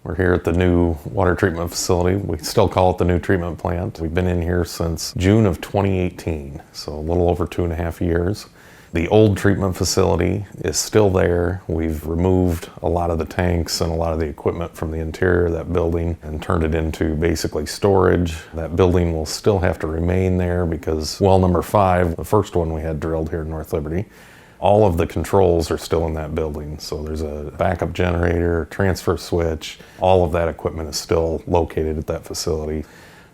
We're here at the new water treatment facility. We still call it the new treatment plant. We've been in here since June of 2018, so a little over 2.5 years. The old treatment facility is still there. We've removed a lot of the tanks and a lot of the equipment from the interior of that building and turned it into basically storage. That building will still have to remain there because well number 5, the first one we had drilled here in North Liberty, all of the controls are still in that building. So there's a backup generator, transfer switch, all of that equipment is still located at that facility.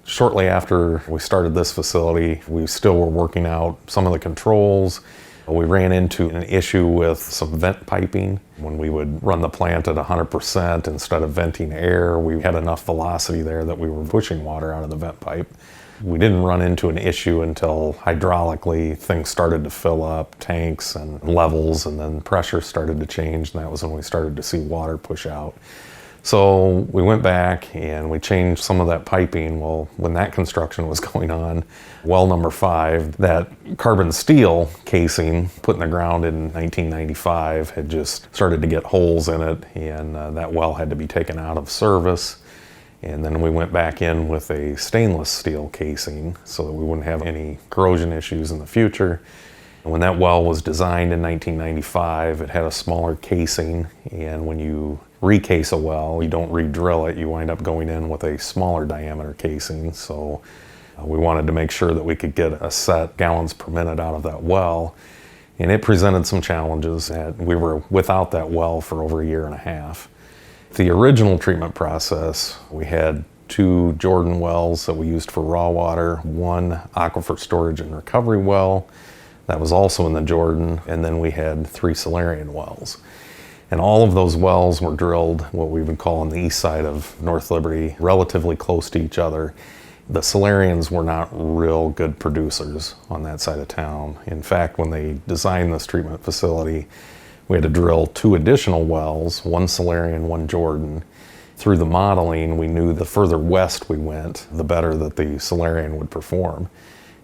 Shortly after we started this facility, we still were working out some of the controls. We ran into an issue with some vent piping. When we would run the plant at 100%, instead of venting air, we had enough velocity there that we were pushing water out of the vent pipe. We didn't run into an issue until hydraulically things started to fill up, tanks and levels, and then pressure started to change, and that was when we started to see water push out. So we went back and we changed some of that piping. Well, when that construction was going on, well number 5, that carbon steel casing put in the ground in 1995 had just started to get holes in it, and that well had to be taken out of service. And then we went back in with a stainless steel casing so that we wouldn't have any corrosion issues in the future. When that well was designed in 1995, it had a smaller casing, and when you recase a well, you don't re-drill it, you wind up going in with a smaller diameter casing. So we wanted to make sure that we could get a set gallons per minute out of that well, and it presented some challenges. We were without that well for over 1.5 years. The original treatment process, we had 2 Jordan wells that we used for raw water, 1 aquifer storage and recovery well that was also in the Jordan, and then we had 3 Solarian wells. And all of those wells were drilled what we would call on the east side of North Liberty, relatively close to each other. The Solarians were not real good producers on that side of town. In fact, when they designed this treatment facility, we had to drill 2 additional wells, 1 Solarian, 1 Jordan. Through the modeling, we knew the further west we went, the better that the Solarian would perform.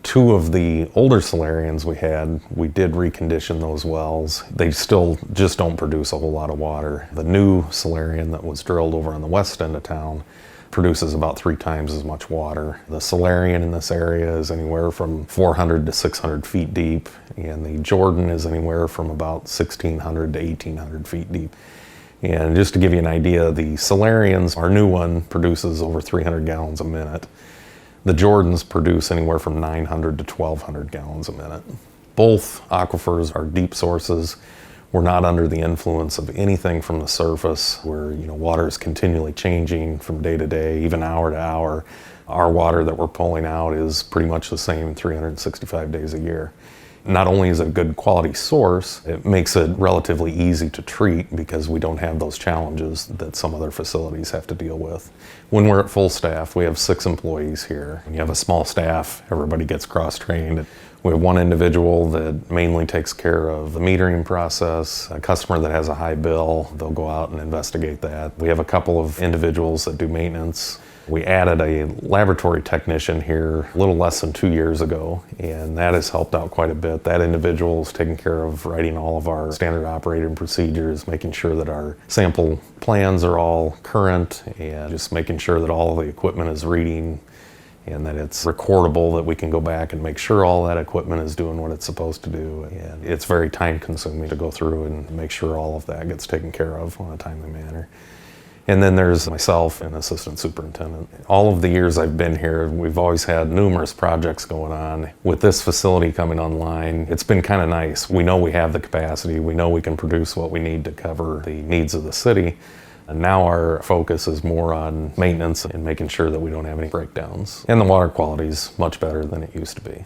2 of the older Solarians we did recondition those wells. They still just don't produce a whole lot of water. The new Solarian that was drilled over on the west end of town produces about 3 times as much water. The Solarian in this area is anywhere from 400 to 600 feet deep, and the Jordan is anywhere from about 1,600 to 1,800 feet deep. And just to give you an idea, the Solarians, our new one, produces over 300 gallons a minute. The Jordans produce anywhere from 900 to 1,200 gallons a minute. Both aquifers are deep sources. We're not under the influence of anything from the surface where water is continually changing from day to day, even hour to hour. Our water that we're pulling out is pretty much the same 365 days a year. Not only is it a good quality source, it makes it relatively easy to treat because we don't have those challenges that some other facilities have to deal with. When we're at full staff, we have 6 employees here. When you have a small staff, everybody gets cross-trained. We have 1 individual that mainly takes care of the metering process. A customer that has a high bill, they'll go out and investigate that. We have a couple of individuals that do maintenance. We added a laboratory technician here a little less than 2 years ago, and that has helped out quite a bit. That individual is taking care of writing all of our standard operating procedures, making sure that our sample plans are all current, and just making sure that all of the equipment is reading and that it's recordable, that we can go back and make sure all that equipment is doing what it's supposed to do. And it's very time consuming to go through and make sure all of that gets taken care of in a timely manner. And then there's myself and assistant superintendent. All of the years I've been here, we've always had numerous projects going on. With this facility coming online, it's been kind of nice. We know we have the capacity. We know we can produce what we need to cover the needs of the city. And now our focus is more on maintenance and making sure that we don't have any breakdowns. And the water quality is much better than it used to be.